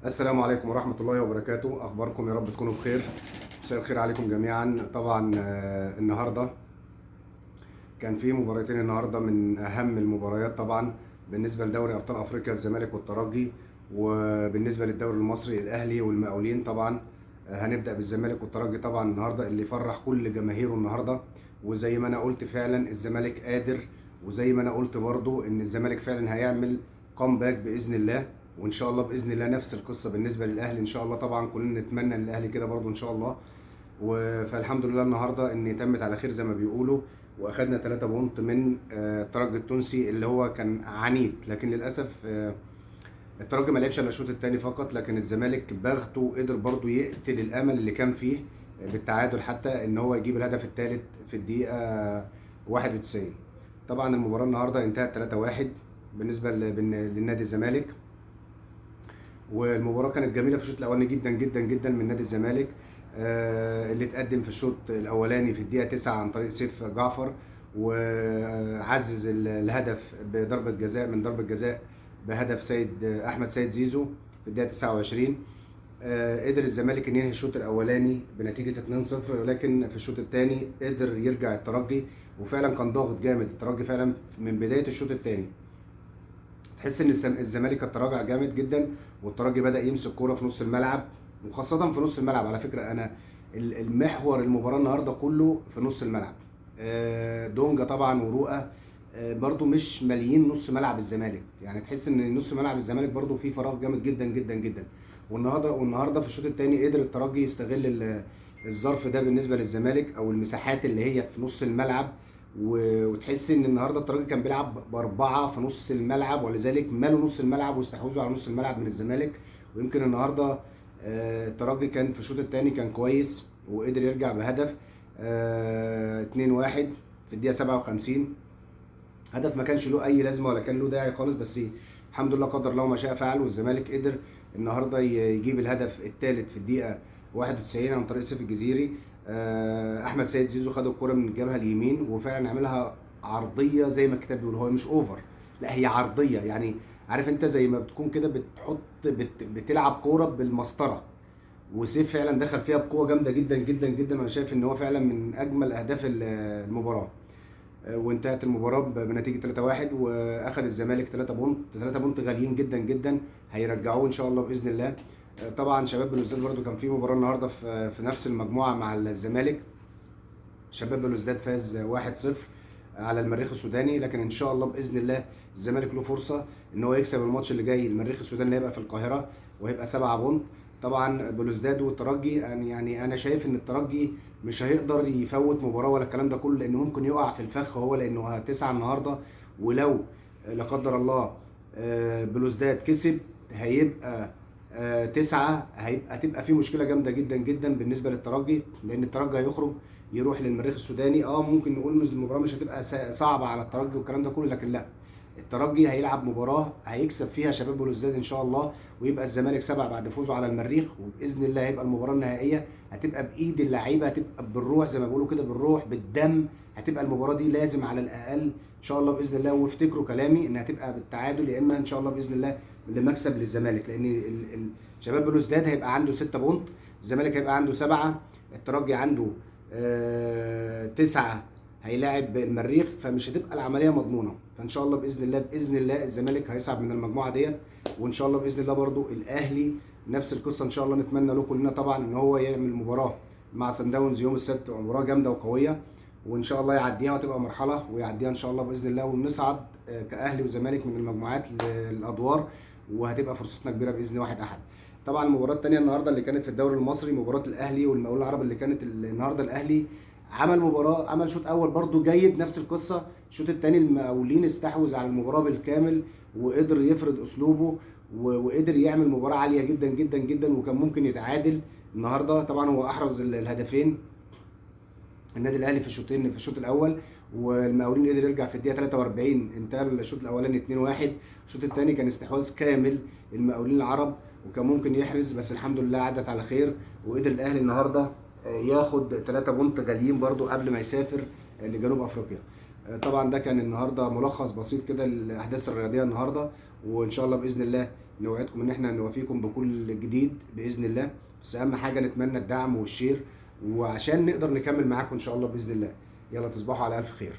السلام عليكم ورحمة الله وبركاته. أخباركم؟ يا رب تكونوا بخير. مساء الخير عليكم جميعا. طبعا النهاردة كان في مباراتين النهاردة من أهم المباريات طبعا بالنسبة لدوري أبطال أفريقيا، الزمالك والترجي، وبالنسبة للدوري المصري الأهلي والمقاولين. طبعا هنبدأ بالزمالك والترجي. طبعا النهاردة اللي فرح كل جماهيره النهاردة، وزي ما أنا قلت فعلا الزمالك قادر، وزي ما أنا قلت برضو إن الزمالك فعلا هيعمل كومباك بإذن الله، وان شاء الله باذن الله نفس القصه بالنسبه للاهلي ان شاء الله. طبعا كلنا نتمنى ان الاهلي كده برضو ان شاء الله. فالحمد لله النهارده ان تمت على خير زي ما بيقولوا، واخدنا 3 بونت من الترجي التونسي اللي هو كان عنيد، لكن للاسف الترجي ما لعبش الا الشوط الثاني فقط، لكن الزمالك بغته قدر برضو يقتل الامل اللي كان فيه بالتعادل، حتى ان هو يجيب الهدف الثالث في الدقيقه 91. طبعا المباراه النهارده انتهت 3-1 بالنسبه للنادي الزمالك، والمباراه كانت جميله في الشوط الاولاني جدا جدا جدا من نادي الزمالك، اللي اتقدم في الشوط الاولاني في الدقيقه 9 عن طريق سيف جعفر، وعزز الهدف بضربه جزاء من ضربه جزاء بهدف احمد سيد زيزو في الدقيقه 29. قدر الزمالك ان ينهي الشوط الاولاني بنتيجه 2-0، ولكن في الشوط الثاني قدر يرجع الترجي، وفعلا كان ضاغط جامد الترجي فعلا من بدايه الشوط الثاني. تحس ان الزمالك كان تراجع جامد جدا، والترجي بدا يمسك كوره في نص الملعب، وخاصه في نص الملعب. على فكره انا المحور المباراه النهارده كله في نص الملعب. دونجا طبعا ورؤى برضو مش ماليين نص ملعب الزمالك، يعني تحس ان نص ملعب الزمالك برضو فيه فراغ جامد جدا جدا جدا. والنهارده في الشوط الثاني قدر الترجي يستغل الظرف ده بالنسبه للزمالك، او المساحات اللي هي في نص الملعب. وتحس ان النهارده الترجي كان بيلعب باربعه في نص الملعب، ولذلك مالوا نص الملعب واستحوذوا على نص الملعب من الزمالك. ويمكن النهارده الترجي كان في الشوط الثاني كان كويس، وقدر يرجع بهدف 2-1 في الدقيقه 57. هدف ما كانش له اي لازمه ولا كان له داعي خالص، بس الحمد لله قدر الله ما شاء فعل، والزمالك قدر النهارده يجيب الهدف الثالث في الدقيقه 91 عن طريق سيف الجزيري. احمد سيد زيزو خد الكره من الجبهه اليمين، وفعلا عملها عرضيه زي ما الكتاب بيقول، هو مش اوفر، لا هي عرضيه. يعني عارف انت زي ما بتكون كده بتلعب كوره بالمسطره، وسيف فعلا دخل فيها بقوه جامده جدا جدا جدا. وانا شايف ان هو فعلا من اجمل اهداف المباراه. وانتهت المباراه بنتيجه 3-1، واخد الزمالك 3 بونت. 3 بونت غاليين جدا جدا هيرجعوه ان شاء الله باذن الله. طبعا شباب بلوزداد برده كان في مباراه النهارده في نفس المجموعه مع الزمالك. شباب بلوزداد فاز 1-0 على المريخ السوداني، لكن ان شاء الله باذن الله الزمالك له فرصه ان هو يكسب الماتش اللي جاي. المريخ السوداني اللي هيبقى في القاهره، وهيبقى 7 بونت. طبعا بلوزداد والترجي، يعني انا شايف ان الترجي مش هيقدر يفوت مباراه ولا الكلام ده كله، لانه ممكن يقع في الفخ هو، لانه 9 النهارده. ولو لا قدر الله بلوزداد كسب هيبقى 9، هتبقى في مشكله جامده جدا جدا بالنسبه للترجي، لان الترجي هيخرج يروح للمريخ السوداني. ممكن نقول مش المباراه مش هتبقى صعبه على الترجي والكلام ده كله، لكن لا، الترجي هيلعب مباراه هيكسب فيها شباب بلوزداد ان شاء الله، ويبقى الزمالك 7 بعد فوزه على المريخ، وباذن الله هيبقى المباراه النهائيه هتبقى بايد اللعيبه، هتبقى بالروح زي ما بيقولوا كده، بالروح بالدم. هتبقى المباراه دي لازم على الاقل ان شاء الله باذن الله، وافتكروا كلامي انها هتبقى بالتعادل، يا اما ان شاء الله باذن الله لمكسب للزمالك، لان شباب بلوزداد هيبقى عنده 6 بونت، الزمالك هيبقى عنده 7، الترجي عنده 9 هيلاعب المريخ، فمش هتبقى العمليه مضمونه. فان شاء الله باذن الله باذن الله الزمالك هيصعد من المجموعه ديت، وان شاء الله باذن الله برضو الاهلي نفس القصه ان شاء الله. نتمنى له كلنا طبعا ان هو يعمل مباراه مع سان داونز يوم السبت، مباراه جامده وقويه، وان شاء الله يعديها وتبقى مرحله ويعديها ان شاء الله باذن الله، ونصعد كاهلي وزمالك من المجموعات للادوار، وهتبقى فرصتنا كبيره باذن واحد احد. طبعا المباراه الثانيه النهارده اللي كانت في الدوري المصري، مباراه الاهلي والمقاولين العرب اللي كانت النهارده. الاهلي عمل شوط اول برده جيد، نفس القصه. الشوط الثاني المقاولين استحوذ على المباراه بالكامل، وقدر يفرض اسلوبه، وقدر يعمل مباراه عاليه جدا جدا جدا، وكان ممكن يتعادل النهارده. طبعا هو احرز الهدفين النادي الاهلي في الشوطين، في الشوط الاول، والمقاولين قدر يرجع في الدقيقه 43. انتهى الشوط الاولاني 2-1. الشوط الثاني كان استحواذ كامل المقاولين العرب، وكان ممكن يحرز، بس الحمد لله عدت على خير، وقدر الاهلي النهارده ياخد 3 بونت غاليين برضو قبل ما يسافر لجنوب افريقيا. طبعا ده كان النهارده ملخص بسيط كده للاحداث الرياضيه النهارده، وان شاء الله باذن الله نوعدكم ان احنا نوافيكم بكل جديد باذن الله، بس اهم حاجه نتمنى الدعم والشير، وعشان نقدر نكمل معاكم ان شاء الله باذن الله. يلا تصبحوا على الف خير.